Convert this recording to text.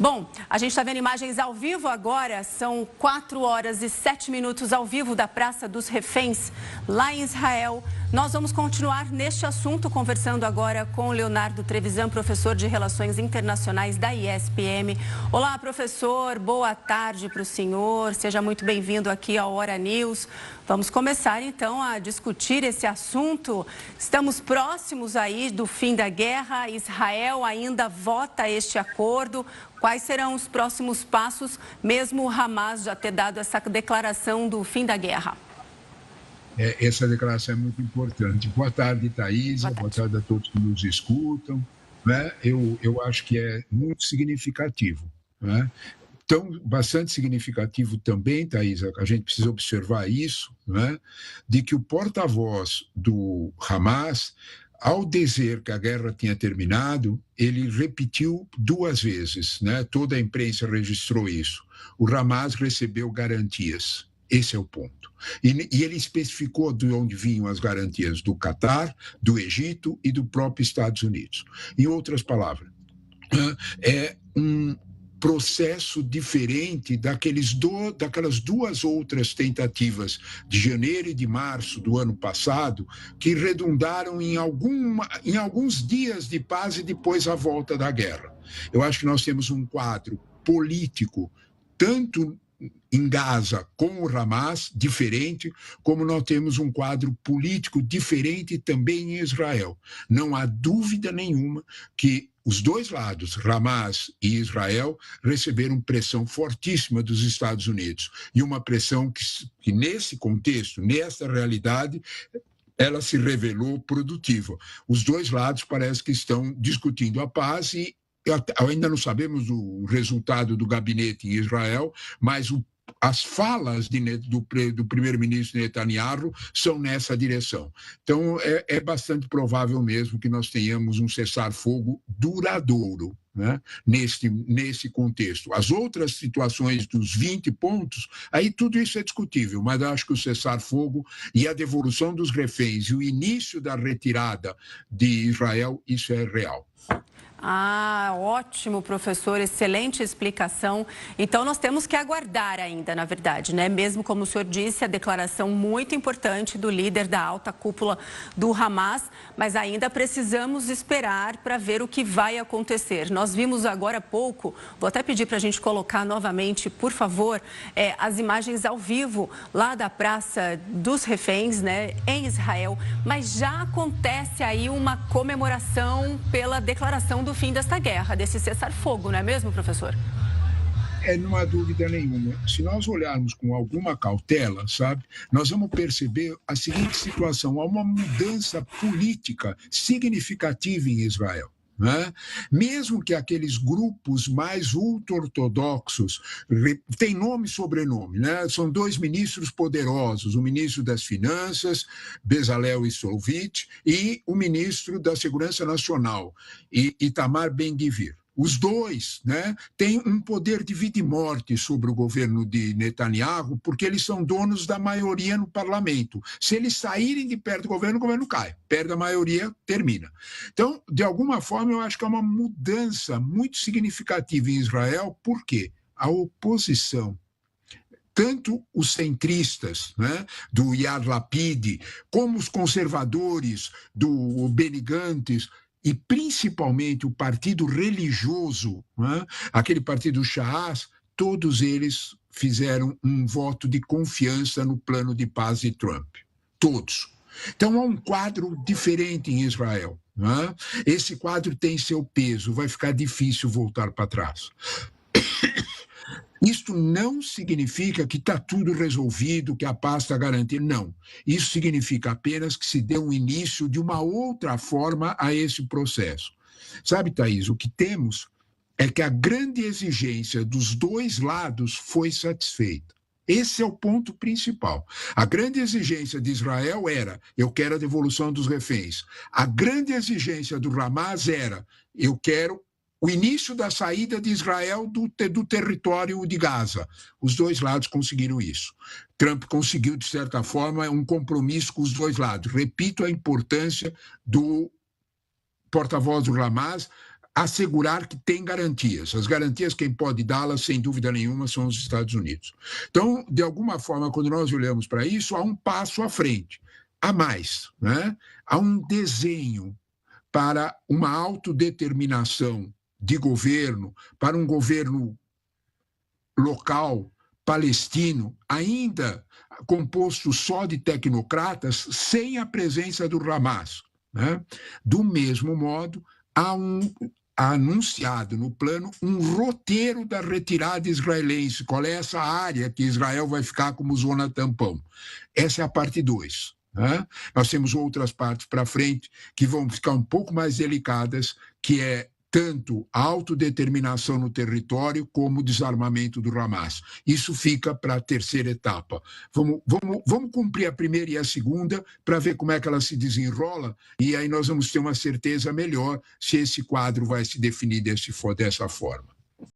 Bom, a gente está vendo imagens ao vivo agora, são 4 horas e 7 minutos ao vivo da Praça dos Reféns, lá em Israel. Nós vamos continuar neste assunto, conversando agora com o Leonardo Trevisan, professor de Relações Internacionais da ISPM. Olá, professor, boa tarde para o senhor, seja muito bem-vindo aqui ao Hora News. Vamos começar então a discutir esse assunto. Estamos próximos aí do fim da guerra, Israel ainda vota este acordo. Quais serão os próximos passos, mesmo o Hamas já ter dado essa declaração do fim da guerra? Essa declaração é muito importante. Boa tarde, Thaisa. Boa tarde a todos que nos escutam. Né? Eu acho que é muito significativo. Né? Então, bastante significativo também, Thaisa, a gente precisa observar isso, né? De que o porta-voz do Hamas, ao dizer que a guerra tinha terminado, ele repetiu 2 vezes, né? Toda a imprensa registrou isso. O Hamas recebeu garantias. Esse é o ponto. E ele especificou de onde vinham as garantias do Catar, do Egito e do próprio Estados Unidos. Em outras palavras, é um processo diferente daquelas 2 outras tentativas de janeiro e de março do ano passado, que redundaram em alguns dias de paz e depois a volta da guerra. Eu acho que nós temos um quadro político, tanto em Gaza com o Hamas, diferente, como nós temos um quadro político diferente também em Israel. Não há dúvida nenhuma que os 2 lados, Hamas e Israel, receberam pressão fortíssima dos Estados Unidos. E uma pressão que nesse contexto, nessa realidade, ela se revelou produtiva. Os 2 lados parece que estão discutindo a paz e ainda não sabemos o resultado do gabinete em Israel, mas as falas do primeiro-ministro Netanyahu são nessa direção. Então, é bastante provável mesmo que nós tenhamos um cessar-fogo duradouro, né, nesse contexto. As outras situações dos 20 pontos, aí tudo isso é discutível, mas acho que o cessar-fogo e a devolução dos reféns e o início da retirada de Israel, isso é real. Ah, ótimo, professor, excelente explicação. Então, nós temos que aguardar ainda, na verdade, né? Mesmo como o senhor disse, a declaração muito importante do líder da alta cúpula do Hamas, mas ainda precisamos esperar para ver o que vai acontecer. Nós vimos agora há pouco, vou até pedir para a gente colocar novamente, por favor, as imagens ao vivo lá da Praça dos Reféns, né, em Israel, mas já acontece aí uma comemoração pela declaração do fim desta guerra, desse cessar-fogo, não é mesmo, professor? Não há dúvida nenhuma. Se nós olharmos com alguma cautela, sabe, nós vamos perceber a seguinte situação: há uma mudança política significativa em Israel. Né? Mesmo que aqueles grupos mais ultra-ortodoxos têm nome e sobrenome, né? São 2 ministros poderosos, o ministro das Finanças, Bezalel Smotrich, e o ministro da Segurança Nacional, Itamar Ben-Gvir. Os 2, né, têm um poder de vida e morte sobre o governo de Netanyahu, porque eles são donos da maioria no parlamento. Se eles saírem de perto do governo, o governo cai. Perde a maioria, termina. Então, de alguma forma, eu acho que é uma mudança muito significativa em Israel, porque a oposição, tanto os centristas, né, do Yair Lapid, como os conservadores do Benny Gantz, e principalmente o partido religioso, né, aquele partido Sha'as, todos eles fizeram um voto de confiança no plano de paz de Trump. Todos. Então, há um quadro diferente em Israel. Né? Esse quadro tem seu peso, vai ficar difícil voltar para trás. Isto não significa que está tudo resolvido, que a paz está garantida. Não. Isso significa apenas que se deu um início de uma outra forma a esse processo. Sabe, Thaís, o que temos é que a grande exigência dos 2 lados foi satisfeita. Esse é o ponto principal. A grande exigência de Israel era: eu quero a devolução dos reféns. A grande exigência do Hamas era: eu quero o início da saída de Israel do território de Gaza. Os 2 lados conseguiram isso. Trump conseguiu, de certa forma, um compromisso com os 2 lados. Repito a importância do porta-voz do Hamas assegurar que tem garantias. As garantias, quem pode dá-las, sem dúvida nenhuma, são os Estados Unidos. Então, de alguma forma, quando nós olhamos para isso, há um passo à frente, há mais, né? Há um desenho para uma autodeterminação de governo, para um governo local, palestino, ainda composto só de tecnocratas, sem a presença do Hamas, né? Do mesmo modo, há anunciado no plano um roteiro da retirada israelense. Qual é essa área que Israel vai ficar como zona tampão? Essa é a parte 2. Né? Nós temos outras partes para frente que vão ficar um pouco mais delicadas, que é tanto a autodeterminação no território como o desarmamento do Hamas. Isso fica para a terceira etapa. Vamos cumprir a primeira e a segunda para ver como é que ela se desenrola, e aí nós vamos ter uma certeza melhor se esse quadro vai se definir dessa forma.